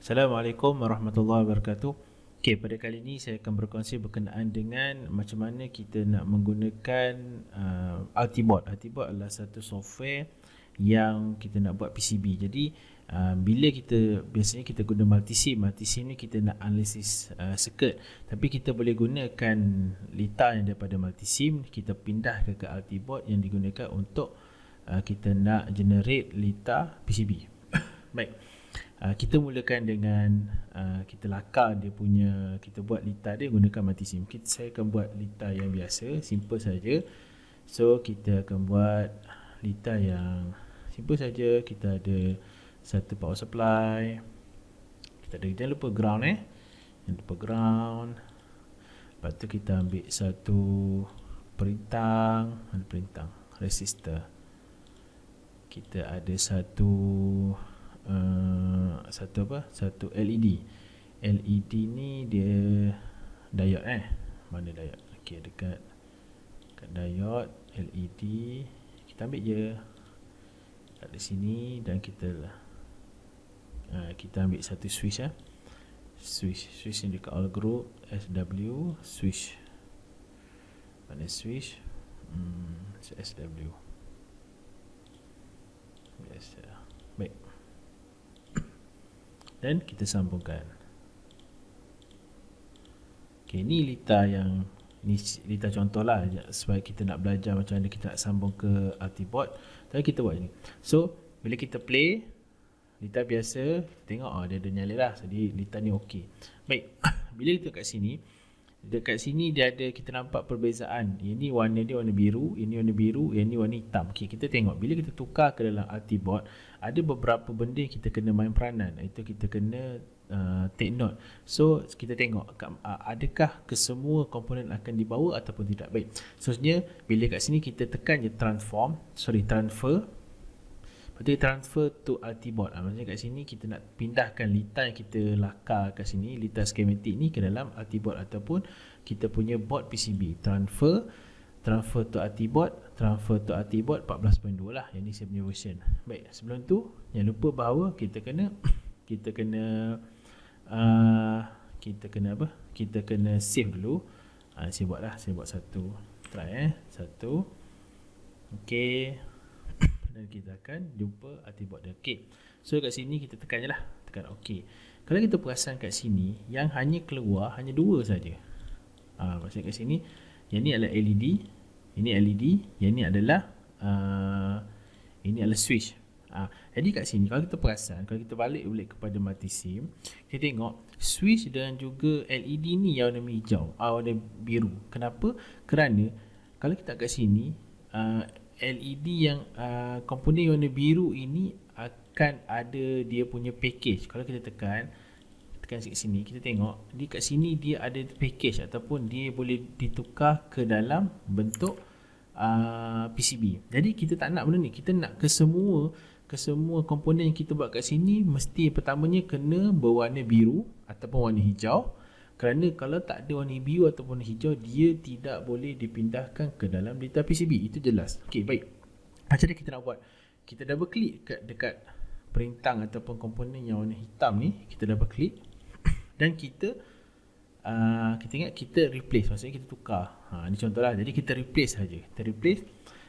Assalamualaikum warahmatullahi wabarakatuh. Okey, pada kali ini saya akan berkongsi berkenaan dengan macam mana kita nak menggunakan Altiboard. Altiboard adalah satu software yang kita nak buat PCB. Jadi bila biasanya kita guna multisim ni kita nak analisis circuit, tapi kita boleh gunakan litar yang daripada multisim, kita pindah ke Altiboard yang digunakan untuk kita nak generate litar PCB. Baik. Kita mulakan dengan kita lakar dia punya, kita buat litar dia gunakan multisim. Saya akan buat litar yang biasa, simple saja. So kita akan buat litar yang simple saja. Kita ada satu power supply, kita ada, jangan lupa ground jangan lupa ground. Lepas tu kita ambil satu perintang, resistor. Kita ada satu LED. LED ni dia diode mana diode? Okey, dekat diode LED kita ambil je kat sini dan kita ambil satu switch switch ni dekat all group SW switch. Mana switch? SW. Biasa. Baik. Dan kita sambungkan. Okey, ni litar contoh lah, sebab kita nak belajar macam mana kita nak sambung ke Altiboard. Tapi kita buat ni. So bila kita play litar biasa, tengok dia ada nyala lah. Jadi litar ni okey. Baik. Bila kita dekat sini dia ada, kita nampak perbezaan. Ini warna dia warna biru, ini warna biru, yang ni warna hitam. Okey, kita tengok bila kita tukar ke dalam Altiboard, ada beberapa benda yang kita kena main peranan. Itu kita kena take note. So kita tengok adakah kesemua komponen akan dibawa ataupun tidak. Baik. Seterusnya bila kat sini kita tekan je transfer. Lepas tu transfer to Altiboard. Maksudnya kat sini kita nak pindahkan litar yang kita lakar kat sini, litar skematik ni ke dalam Altiboard ataupun kita punya board PCB. Transfer to Altiboard, 14.2 lah. Yang ni saya punya version. Baik, sebelum tu jangan lupa bahawa kita kena save dulu. Saya buat satu. Try satu. Okey. Dan kita akan jumpa Altiboard dia. Okey. So kat sini kita tekan je lah. Tekan OK. Kalau kita perasan kat sini, yang hanya keluar hanya dua saja. Maksudnya kat sini, yang ni adalah LED, ini LED, yang ni adalah switch. Jadi kat sini kalau kita perasan, kalau kita balik kepada multisim, kita tengok switch dan juga LED ni yang warna hijau, warna biru. Kenapa? Kerana kalau kita kat sini, LED yang komponen warna biru ini akan ada dia punya package. Kalau kita tekan sini, kita tengok kat sini dia ada package ataupun dia boleh ditukar ke dalam bentuk PCB. Jadi kita tak nak benda ni. Kita nak kesemua komponen yang kita buat kat sini mesti pertamanya kena berwarna biru ataupun warna hijau. Kerana kalau tak ada warna biru ataupun hijau, dia tidak boleh dipindahkan ke dalam litar PCB. Itu jelas. Okey, baik. Macam mana kita nak buat? Kita double klik dekat perintang ataupun komponen yang warna hitam ni. Kita double klik. Dan kita ingat kita replace. Maksudnya kita tukar. Ni contohlah. Jadi kita replace saja.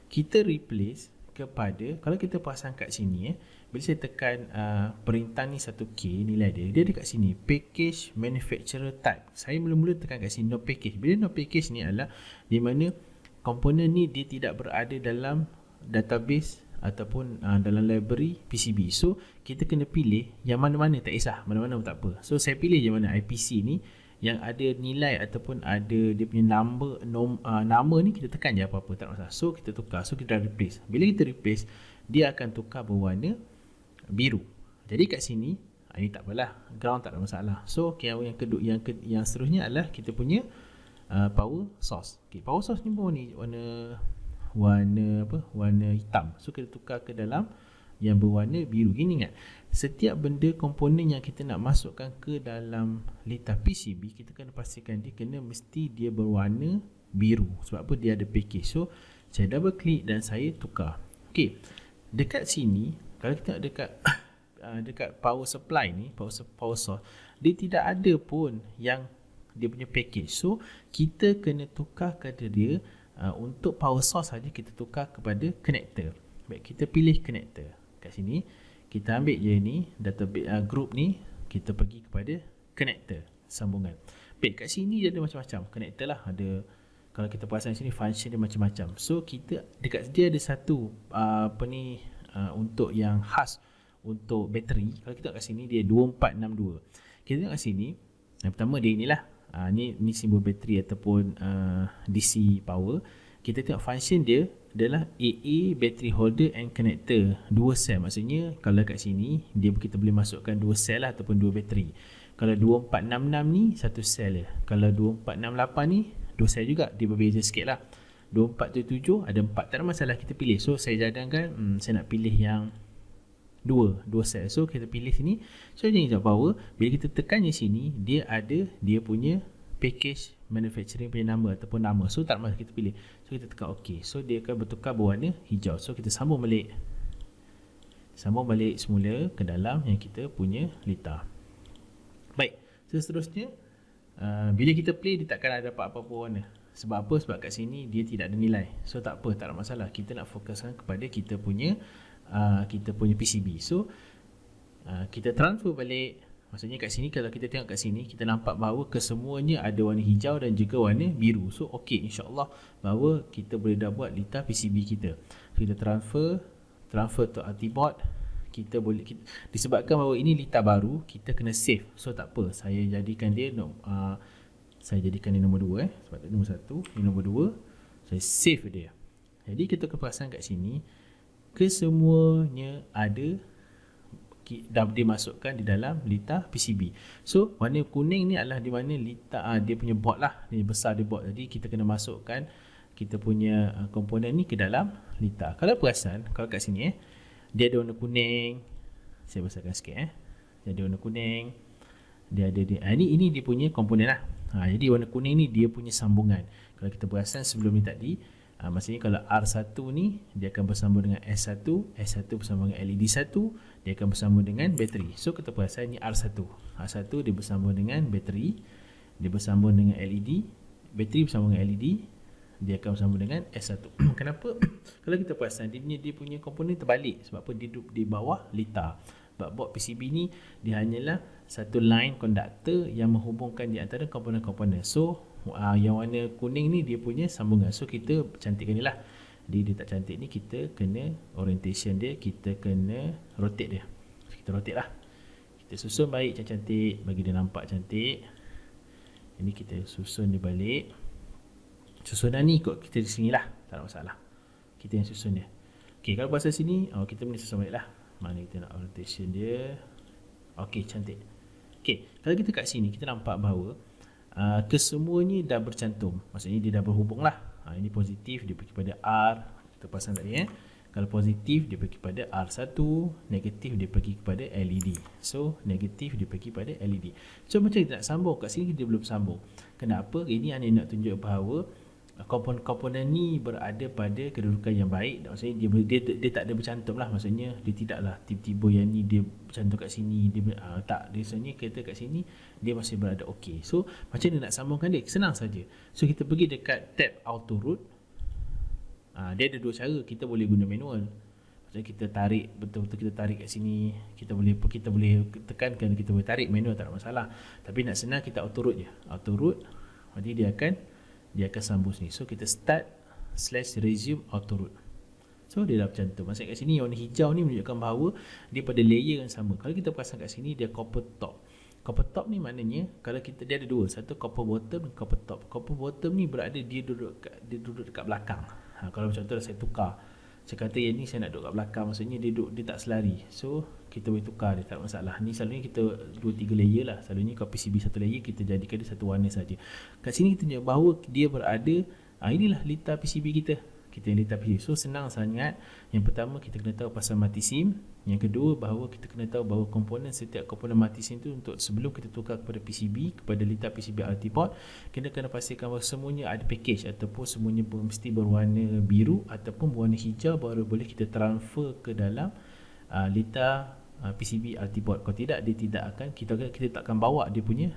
Kita replace kepada, kalau kita pasang kat sini bila saya tekan perintah ni 1K, nilai dia ada kat sini package manufacturer type. Saya mula-mula tekan kat sini no package. Bila no package ni adalah di mana komponen ni dia tidak berada dalam database ataupun dalam library PCB. So kita kena pilih yang mana-mana, tak kisah mana-mana pun tak apa. So saya pilih je mana IPC ni yang ada nilai ataupun ada dia punya nama ni, kita tekan je apa-apa, tak masalah. So kita tukar, so kita replace. Bila kita replace, dia akan tukar berwarna biru. Jadi kat sini ini tak apalah, ground tak ada masalah. So yang seterusnya adalah kita punya power source. Okay, power source ni pun warna hitam. So kita tukar ke dalam yang berwarna biru. Gini ingat, setiap benda komponen yang kita nak masukkan ke dalam litar PCB, kita kena pastikan mesti dia berwarna biru. Sebab apa? Dia ada package. So saya double klik dan saya tukar. Okey, dekat sini kalau kita dekat dekat power supply ni, power source, dia tidak ada pun yang dia punya package. So kita kena tukar kepada dia, untuk power source saja kita tukar kepada connector. Baik, kita pilih connector. Kat sini kita ambil je ni database group ni, kita pergi kepada connector, sambungan. Baik, kat sini dia ada macam-macam connector lah. Ada, kalau kita perasan sini function dia macam-macam. So kita dekat dia ada satu untuk yang khas untuk bateri. Kalau kita tengok kat sini dia 2462. Kita tengok kat sini, yang pertama dia inilah, ni simbol bateri ataupun DC power. Kita tengok function dia adalah AA battery holder and connector, 2 sel. Maksudnya kalau kat sini dia, kita boleh masukkan 2 sel lah, ataupun 2 bateri. Kalau 2466 ni 1 sel je. Kalau 2468 ni 2 sel juga, dia berbeza sikit lah. 2477 ada 4, tak ada masalah, kita pilih. So saya cadangkan saya nak pilih yang 2 sel. So kita pilih sini. So dia hijau power. Bila kita tekan di sini, dia ada dia punya package manufacturing punya nama ataupun nama. So tak masalah, kita pilih. So kita tekan OK. So dia akan bertukar berwarna hijau. So kita sambung balik semula ke dalam yang kita punya litar. Baik, seterusnya bila kita play, dia takkan ada apa-apa warna. Sebab apa? Sebab kat sini dia tidak ada nilai. So tak apa, tak ada masalah. Kita nak fokuskan kepada kita punya PCB. So kita transfer balik. Maksudnya kat sini, kalau kita tengok kat sini, kita nampak bahawa kesemuanya ada warna hijau dan juga warna biru. So okey, insyaAllah bahawa kita boleh dah buat litar PCB kita. So, kita transfer to RT-board. Disebabkan bahawa ini litar baru, kita kena save. So tak apa, saya jadikan dia nombor 2 sebab tu nombor 1, ini nombor 2. Saya save dia. Jadi kita keperasan kat sini, kesemuanya ada dah dimasukkan di dalam litar PCB. So warna kuning ni adalah di mana litar dia punya board lah, ni besar dia board. Jadi kita kena masukkan kita punya komponen ni ke dalam litar. Kalau perasan, kalau kat sini dia ada warna kuning. Saya besarkan sikit dia ada warna kuning. Dia ada ini dia punya komponen lah. Jadi warna kuning ni dia punya sambungan. Kalau kita perasan sebelum ni tadi, maksudnya kalau R1 ni dia akan bersambung dengan S1, S1 bersambung dengan LED 1, dia akan bersambung dengan bateri. So kita perasan ni R1 dia bersambung dengan bateri, dia bersambung dengan LED, bateri bersambung dengan LED, dia akan bersambung dengan S1. Kenapa? Kalau kita perasan dia punya komponen terbalik. Sebab apa? Dia duduk di bawah litar. Sebab board PCB ni dia hanyalah satu line konduktor yang menghubungkan di antara komponen-komponen. So yang warna kuning ni dia punya sambungan. So kita cantikkan ni lah. Dia tak cantik ni, kita kena orientation dia, kita kena rotate dia. So, kita rotate lah. Kita susun baik cantik-cantik, bagi dia nampak cantik. Ini kita susun dia balik. Susunan ni ikut kita di sini lah, tak ada masalah. Kita yang susun dia. Okay, kalau pasal sini, kita boleh susun balik lah. Mana kita nak orientation dia. Okay, cantik. Okay, kalau kita kat sini, kita nampak bahawa kesemuanya dah bercantum. Maksudnya dia dah berhubung lah. Ini positif, dia pergi pada R. Kita pasang tadi Kalau positif, dia pergi pada R1. Negatif, dia pergi kepada LED. So negatif, dia pergi pada LED. So macam kita nak sambung, kat sini dia belum sambung. Kenapa? Ini anda nak tunjuk bahawa komponen ni berada pada kedudukan yang baik. Maksudnya dia tak ada bercantum lah. Maksudnya dia tidaklah tiba-tiba yang ni dia bercantum kat sini, tak, dia sebenarnya kereta kat sini dia masih berada okey. So macam mana nak sambungkan dia? Senang saja. So kita pergi dekat tab auto root. Dia ada dua cara. Kita boleh guna manual. Maksudnya kita tarik betul-betul, kita tarik kat sini, kita boleh tekankan, kita boleh tarik manual, tak ada masalah. Tapi nak senang, kita auto root je. Auto root, jadi dia akan sambung sini. So kita start/resume auto root. So dia dah bercantum. Maksudnya kat sini warna hijau ni menunjukkan bahawa dia pada layer yang sama. Kalau kita perasan kat sini, dia copper top. Copper top ni maknanya kalau dia ada dua, satu copper bottom dan copper top. Copper bottom ni berada dia duduk dekat belakang. Kalau contoh saya tukar, saya kata yang ni saya nak duduk kat belakang, maksudnya dia tak selari. So kita boleh tukar dia, tak masalah. Ni selalunya kita 2-3 layer lah. Selalunya kalau PCB satu layer, kita jadikan dia satu warna saja. Kat sini kita tunjuk bahawa dia berada, inilah litar PCB kita. Kita yang litar PCB. So senang sangat. Yang pertama, kita kena tahu pasal mati SIM. Yang kedua, bahawa kita kena tahu bahawa setiap komponen mati SIM tu, untuk sebelum kita tukar kepada PCB, kepada litar PCB RT-board, kita kena pastikan bahawa semuanya ada package, ataupun semuanya mesti berwarna biru ataupun berwarna hijau, baru boleh kita transfer ke dalam litar PCB RT board. Kalau tidak, dia tidak akan, kita tak akan bawa dia punya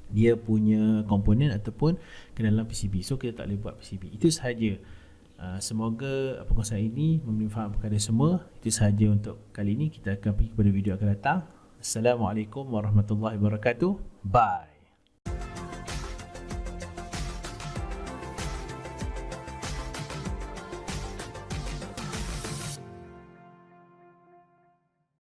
dia punya komponen ataupun ke dalam PCB. So kita tak boleh buat PCB. Itu sahaja. Semoga perkongsian ini memberi manfaat kepada semua. Itu sahaja untuk kali ini. Kita akan pergi kepada video akan datang. Assalamualaikum warahmatullahi wabarakatuh. Bye.